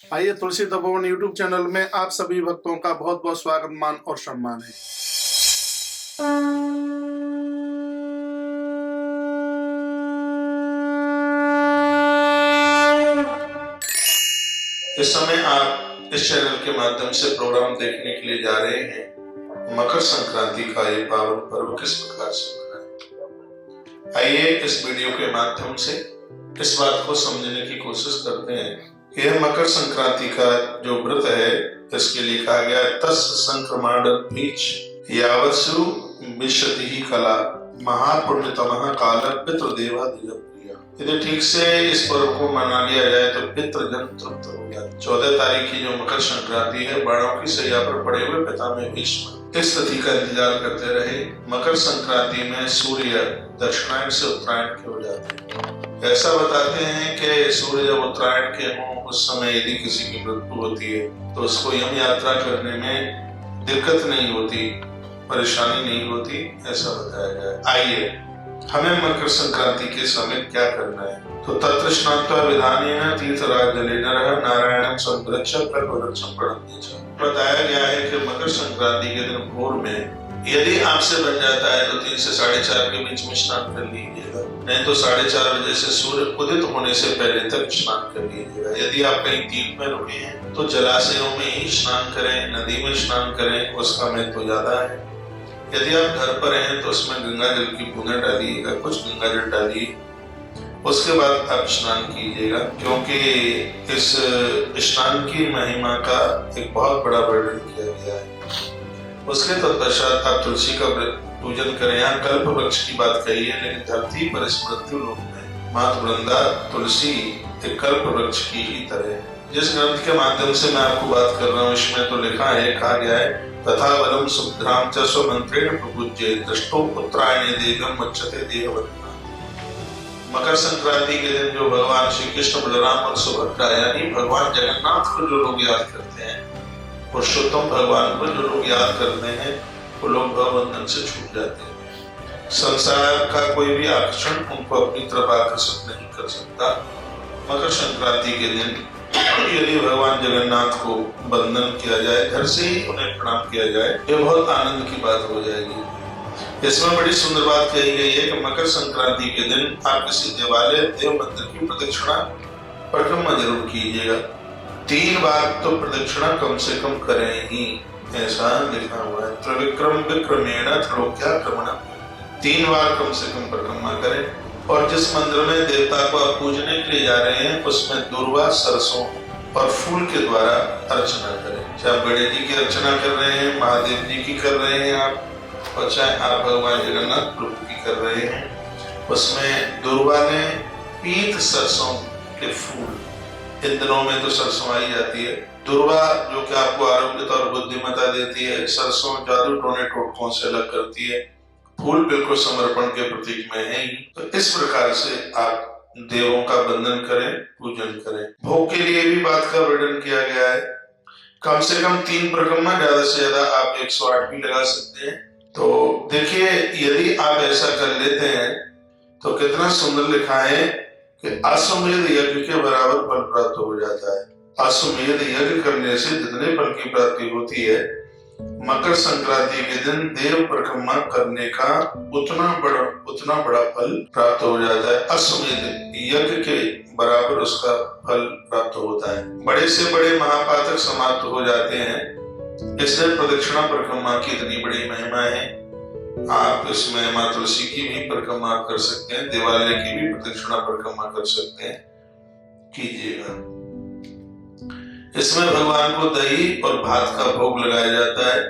आइए तुलसी Tapovan YouTube channel में आप सभी भक्तों का बहुत बहुत स्वागत मान और सम्मान है। इस समय आप इस चैनल के माध्यम से प्रोग्राम देखने के लिए जा रहे हैं मकर संक्रांति का ये पावन पर्व किस प्रकार से मनाएं। आइए इस वीडियो के माध्यम से इस बात को समझने की कोशिश करते हैं। यह मकर संक्रांति का जो व्रत है इसके लिए कहा गया तस् संक्रमण बीच यावत्सु विशति कला महापुण्यतमः काल पितृदेवा प्रिया। यदि ठीक से इस पर्व को मना लिया जाए तो पितृजन तृप्त हो जाए। 14 तारीख की जो मकर संक्रांति है, बाणों की सैया पर पड़े हुए पिता में भीष्म इस तिथि का इंतजार करते रहे। मकर संक्रांति में सूर्य दक्षिणायन से उत्तरायण की हो जाते हैं। ऐसा बताते हैं कि सूर्य जब उत्तरायण के हों उस समय यदि किसी की मृत्यु होती है तो उसको यम यात्रा करने में दिक्कत नहीं होती, परेशानी नहीं होती, ऐसा बताया गया। आइए हमें मकर संक्रांति के समय क्या करना है। तो तत्र स्नात्वा विधानेन तीर्थराज जलेन नारायणं संरक्ष्य कल्पवृक्षं प्रणम्य। बताया गया है कि मकर संक्रांति के दिन भोर में यदि आपसे बन जाता है तो 3 से 4:30 के बीच में स्नान कर लीजिएगा, नहीं तो 4:30 बजे से सूर्य उदित होने से पहले तक स्नान कर लीजिएगा। यदि आप कहीं तीर्थ में रुके हैं तो जलाशयों में ही स्नान करें, नदी में स्नान करें, उसका महत्व तो ज्यादा है। यदि आप घर पर हैं तो उसमें गंगा जल की बूंदें डालिएगा, कुछ गंगा जल डालिए, उसके बाद आप स्नान कीजिएगा, क्योंकि इस स्नान की महिमा का एक बहुत बड़ा वर्णन किया गया है। उसके तत्पश्चात आप तुलसी का पूजन करें। यहाँ कल्प वृक्ष की बात कही है, लेकिन धरती पर इस मृत्यु लोक में मातृ वृंदा तुलसी एक कल्प वृक्ष की ही तरह है। जिस ग्रंथ के माध्यम से मैं आपको बात कर रहा हूँ इसमें तो लिखा है, कहा गया है तथा बलम सुभद्राम च स्वमंत्रेण प्रपूज्ये दृष्टो उत्तरायणे देवम उच्यते देहवत्ना। मकर संक्रांति के दिन जो भगवान श्री कृष्ण, बलराम और सुभद्रा यानी भगवान जगन्नाथ को जो लोग याद करते हैं, पुरुषोत्तम भगवान को जो लोग याद करते हैं, वो लोग भवबंधन से छूट जाते हैं। संसार का कोई भी आकर्षण उनको अपनी तरफ आकर्षित नहीं कर सकता। मकर संक्रांति के दिन यदि भगवान जगन्नाथ को बंधन किया जाए, घर से ही उन्हें प्रणाम किया जाए, ये बहुत आनंद की बात हो जाएगी। इसमें बड़ी सुंदर बात कही गई है कि मकर संक्रांति के दिन आप किसी देवालय देव मंदिर की प्रदक्षिणा परिक्रमा जरूर कीजिएगा। 3 बार तो प्रदक्षिणा कम से कम करें ही, ऐसा लिखा हुआ है। त्रिविक्रम विक्रमेण त्रैलोक्याक्रमण, 3 बार कम से कम परिक्रमा करें। और जिस मंदिर में देवता को आप पूजने के लिए जा रहे हैं उसमें दुर्वा, सरसों और फूल के द्वारा अर्चना करें। चाहे गणेश जी की अर्चना कर रहे हैं, महादेव जी की कर रहे हैं आप, और चाहे आप भगवान जगन्नाथ प्रभु की कर रहे हैं, उसमें दुर्वा ने पीत सरसों के फूल, इन दिनों में तो सरसों आई जाती है। दुर्वा जो कि आपको आरोग्यता और बुद्धिमत्ता देती है, सरसों जादू टोने टोटकों से अलग करती है, फूल बिल्कुल समर्पण के प्रतीक में है ही। तो इस प्रकार से आप देवों का वंदन करें, पूजन करें। भोग के लिए भी बात का वर्णन किया गया है। कम से कम 3 परिक्रमा, ज्यादा से ज्यादा आप 108 भी लगा सकते हैं। तो देखिए यदि आप ऐसा कर लेते हैं तो कितना सुंदर लिखा है कि अश्वमेध यज्ञ के बराबर फल प्राप्त हो जाता है। अश्वमेध यज्ञ करने से जितने फल की प्राप्ति होती है, मकर संक्रांति के दिन देव परिक्रमा करने का उतना बड़ा फल प्राप्त हो जाता है। अश्वमेध यज्ञ के बराबर उसका फल प्राप्त होता है। बड़े से बड़े महापातक समाप्त हो जाते हैं। इसलिए प्रदक्षिणा परिक्रमा की इतनी बड़ी महिमा है। आप इसमें माँ तुलसी की भी परिक्रमा कर सकते हैं, देवालय की भी प्रदक्षिणा परिक्रमा कर सकते हैं, कीजिएगा। इसमें भगवान को दही और भात का भोग लगाया जाता है।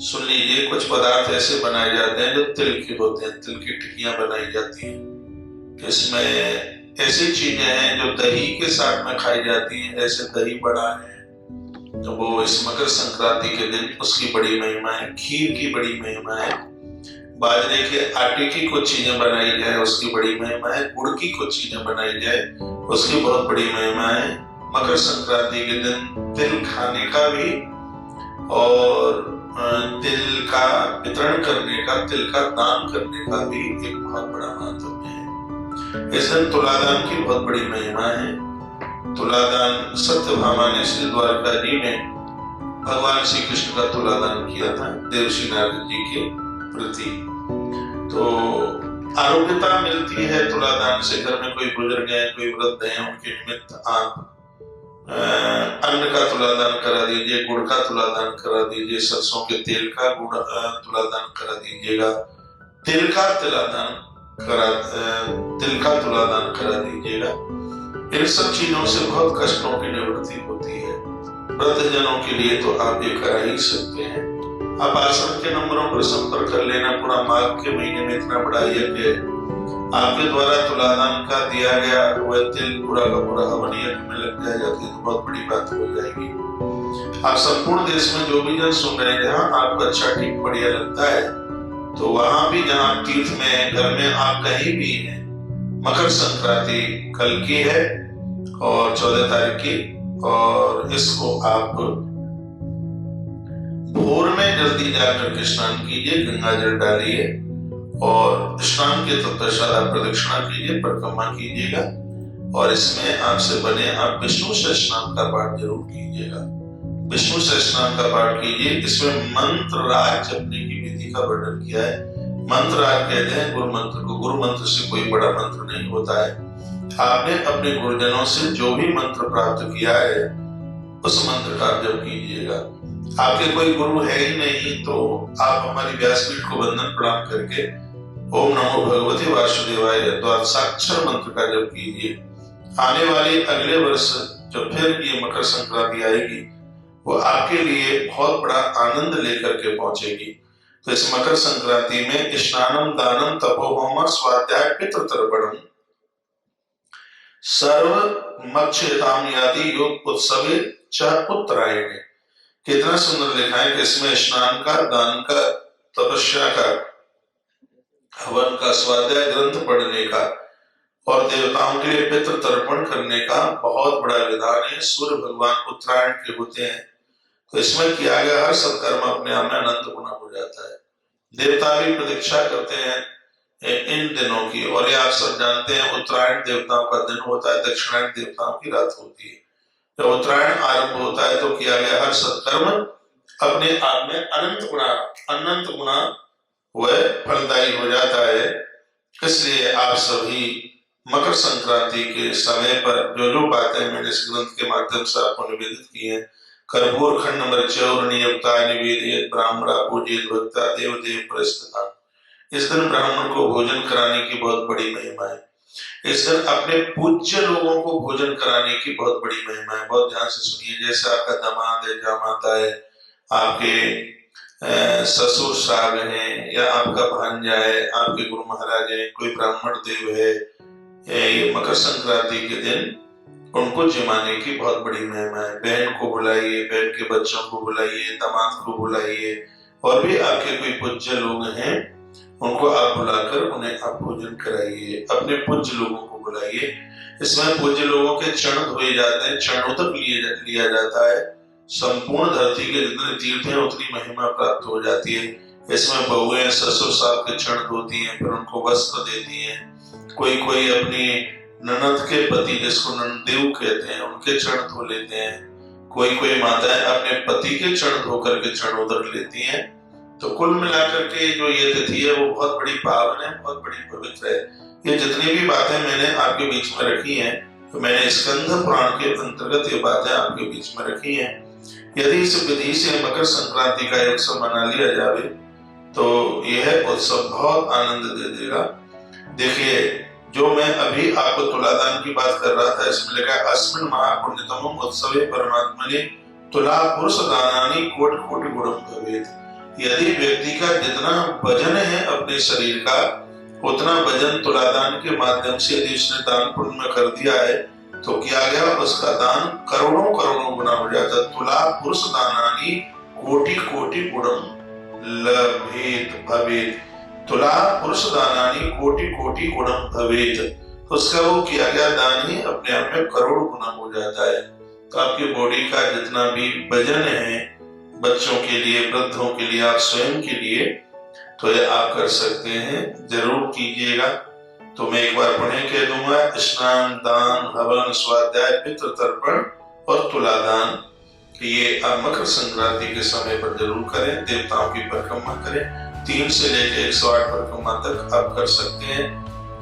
सुन लीजिए, कुछ पदार्थ ऐसे बनाए जाते हैं जो तिल के होते हैं, तिल की टिक्कियां बनाई जाती हैं। इसमें ऐसी चीजें हैं जो दही के साथ में खाई जाती हैं, जैसे दही बड़ा है, तो वो इस मकर संक्रांति के दिन उसकी बड़ी महिमा है। खीर की बड़ी महिमा है। बाजरे के आटे की कुछ चीजें बनाई जाए उसकी बड़ी महिमा है। गुड़ की कुछ चीजें बनाई जाए उसकी बहुत बड़ी महिमा है। मकर संक्रांति के दिन तिल खाने का भी और तिल का वितरण करने का, तिल का दान करने का भी एक बहुत बड़ा महत्व है। इस दिन तुलादान की बहुत बड़ी महिमा है। तुलादान सत्यभामा ने श्री द्वारका जी ने भगवान श्री कृष्ण का तुलादान किया था देवर्षि नारद जी के प्रति। तो आरोग्यता मिलती है तुलादान से। घर में कोई बुजुर्ग है, कोई वृद्ध है, उनके निमित्त आप अन्न का तुलादान करा दीजिए, गुड़ का तुलादान करा दीजिए, सरसों के तेल का गुड़ तुलादान करा दीजिएगा, तिल का तुलादान करा दीजिएगा। इन सब चीजों से बहुत कष्टों की निवृत्ति होती है। वृद्धजनों के लिए तो आप ये करा ही सकते हैं। आप आश्रम के नंबरों पर संपर्क कर लेना। पूरा माघ के महीने में इतना बड़ा यज्ञ है, आपके द्वारा तुलादान का दिया गया वह तिल पूरा का पूरा हवन यज्ञ में लग जाएगा तो बहुत बड़ी बात हो जाएगी। आप संपूर्ण देश में जो भी जन सुन रहे हैं, जहाँ आपको अच्छा ठीक बढ़िया लगता है, तो वहां भी जहाँ तीर्थ में, घर में, आप कहीं भी हैं, मकर संक्रांति कल की है और 14 तारीख की, और इसको आप भोर में जल्दी जाकर के स्नान कीजिए, गंगा जल डालिए और स्नान के तत्पश्चात आप प्रदक्षिणा कीजिए, परिक्रमा कीजिएगा। और इसमें आपसे बने आप विष्णु सहस्रनाम का पाठ जरूर कीजिएगा। विष्णु सहस्रनाम का पाठ कीजिए। इसमें मंत्र राज जपने की विधि का वर्णन किया है। मंत्र राज कहते हैं गुरु मंत्र को। गुरु मंत्र से कोई बड़ा मंत्र नहीं होता है। आपने अपने गुरुजनों से जो भी मंत्र प्राप्त किया है उस मंत्र का जप कीजिएगा। आपके कोई गुरु है ही नहीं तो आप हमारी व्यासपीठ को वंदन प्रणाम करके ओम नमो भगवते वासुदेवाय द्वादशाक्षर मंत्र का जप कीजिए। आने वाले अगले वर्ष जब फिर ये मकर संक्रांति आएगी, वो आपके लिए बहुत बड़ा आनंद लेकर के पहुंचेगी। तो इस मकर संक्रांति में स्नानम दानम तपोहोम स्वाध्याय पितृतर्पणम सर्व मक्षेताम यादि योग उत्सवे च उत्तरायणे। कितना सुंदर लिखा है कि इसमें स्नान का, दान का, तपस्या का, हवन का, स्वाध्याय ग्रंथ पढ़ने का और देवताओं के लिए पितृ तर्पण करने का बहुत बड़ा विधान है। सूर्य भगवान उत्तरायण के होते हैं, तो इसमें किया गया हर सत्कर्म अपने आप में अनंत गुना हो जाता है। देवता भी प्रतीक्षा करते हैं इन दिनों की, और ये आप सब जानते हैं उत्तरायण देवताओं का दिन होता है, दक्षिणायन देवताओं की रात होती है। जब उत्तरायण आरंभ होता है तो किया गया हर सत्कर्म अपने आप में अनंत गुना वह फलदायी हो जाता है। इसलिए आप सभी मकर संक्रांति के समय पर जो जो बातें मैंने इस ग्रंथ के माध्यम से आपको निवेदित की हैं, कर्पूर खंड मर्च्योर नियमता निवेदित ब्राह्मणा पूजित भक्ता देव देव पुरस्कृता। इस दिन ब्राह्मण को भोजन कराने की बहुत बड़ी महिमा है। इस दिन अपने पूज्य लोगों को भोजन कराने की बहुत बड़ी महिमा है। बहुत ध्यान से सुनिए। जैसे आपका दामाद है, जामाता है, आपके ससुर साहब हैं, या आपका भांजा है, आपके गुरु महाराज है, कोई ब्राह्मण देव है, ये मकर संक्रांति के दिन उनको जमाने की बहुत बड़ी महिमा है। बहन को बुलाइए, बहन के बच्चों को बुलाइए, दामाद को बुलाइए, और भी आपके कोई पूज्य लोग हैं उनको आप बुलाकर उन्हें आप भोजन कराइए। अपने पूज्य लोगों को बुलाइए। इसमें पूज्य लोगों के चरण धोए जाते हैं, चरणोदक लिया जाता है। संपूर्ण धरती के जितने तीर्थ हैं उतनी महिमा प्राप्त हो जाती है। इसमें बहुएं ससुर साहब के चरण धोती हैं, फिर उनको वस्त्र देती हैं। कोई कोई अपनी ननद के पति, जिसको ननदेव कहते हैं, उनके चरण धो लेते हैं। कोई कोई माताएं अपने पति के चरण धो करके चरणोदक लेती हैं। तो कुल मिलाकर के जो ये तिथि है वो बहुत बड़ी पावन है, बहुत बड़ी पवित्र है। ये जितनी भी बातें मैंने आपके बीच में रखी हैं, तो मैंने स्कंद पुराण के अंतर्गत ये बातें आपके बीच में रखी हैं। यदि इस विधि से मकर संक्रांति का उत्सव मना लिया जाए तो यह उत्सव बहुत आनंद दे देगा। देखिए, जो मैं अभी आपको तुलादान की बात कर रहा था, इसमें लिखा है अस्मिन् महापुण्यतमम् उत्सवे परमात्मने तुला पुरुष दानानि कोटि कोटि गुणम भवेत्। यदि व्यक्ति का जितना वजन है अपने शरीर का, उतना वजन तुलादान के माध्यम से यदि उसने दान पुण्य में कर दिया है तो किया गया उसका दान करोड़ों करोड़ों गुना हो जाता। तुला पुरुष दानानि कोटि कोटि गुणम लभेत भवेत। तुला पुरुष दानानि कोटि कोटि गुणम भवेत। उसका वो किया गया दान ही अपने आप में करोड़ गुना हो जाता है। तो आपकी बॉडी का जितना भी वजन है, बच्चों के लिए, वृद्धों के लिए, आप स्वयं के लिए, तो ये आप कर सकते हैं। जरूर कीजिएगा। तो मैं एक बार पुनः कह दूंगा, स्नान, दान, हवन, स्वाध्याय, पितृ तर्पण और तुलादान, ये आप मकर संक्रांति के समय पर जरूर करें। देवताओं की परिक्रमा करें, 3 से लेकर 108 परिक्रमा तक आप कर सकते हैं।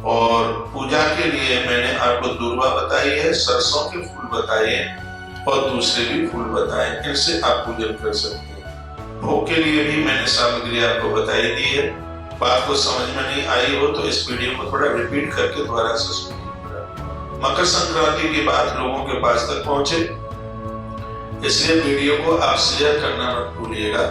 और पूजा के लिए मैंने आपको दूर्वा बताई है, सरसों के फूल बताए हैं और दूसरे भी फूल बताए, इनसे आप पूजन कर सकते हैं। भोग के लिए भी मैंने सामग्री आपको बताई दी है। बात को समझ में नहीं आई हो तो इस वीडियो को थोड़ा रिपीट करके दोबारा से सुनिए। मकर संक्रांति की बात लोगों के पास तक पहुंचे, इसलिए वीडियो को आप शेयर करना मत भूलिएगा।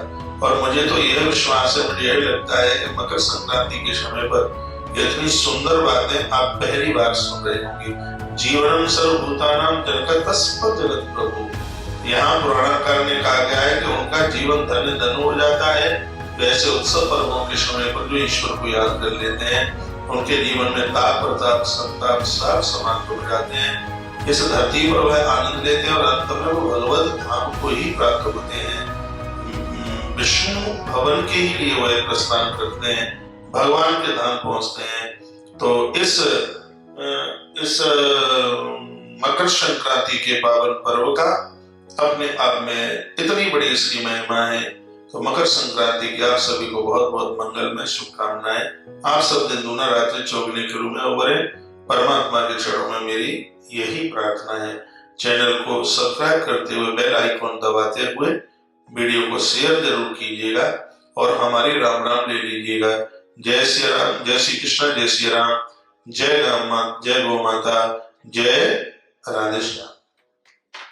और मुझे तो यह विश्वास है, मुझे यह लगता है कि मकर संक्रांति के समय पर इतनी सुंदर बातें आप पहली बार सुन रहे होंगे। जीवनम सर्वभूतानां जनकतस्म जगत प्रभु। यहाँ पुराणाकार ने कहा गया है कि उनका जीवन धन्य धन हो जाता है। वैसे उत्सव पर्वों के समय पर जो ईश्वर को याद कर लेते हैं, उनके जीवन में ताप प्रताप संताप सब समाप्त हो जाते हैं। इस धरती पर वह आनंद लेते हैं और अंत में वो भगवत धाम को ही प्राप्त होते हैं। विष्णु भवन के ही लिए वह प्रस्थान करते हैं, भगवान के धाम पहुंचते हैं। तो इस मकर संक्रांति के पावन पर्व का अपने आप में इतनी बड़ी इसकी महिमा है। तो मकर संक्रांति की आप सभी को बहुत बहुत मंगलमय शुभकामनाएं। आप सब दिन दूना रात्रि चौगने के रूप में उभरे, परमात्मा के चरणों में मेरी यही प्रार्थना है। चैनल को सब्सक्राइब करते हुए बेल आइकॉन दबाते हुए वीडियो को शेयर जरूर कीजिएगा और हमारी राम राम ले लीजिएगा। जय श्री राम, जय श्री कृष्ण, जय श्री राम, जय गौ माता, जय राधे श्याम।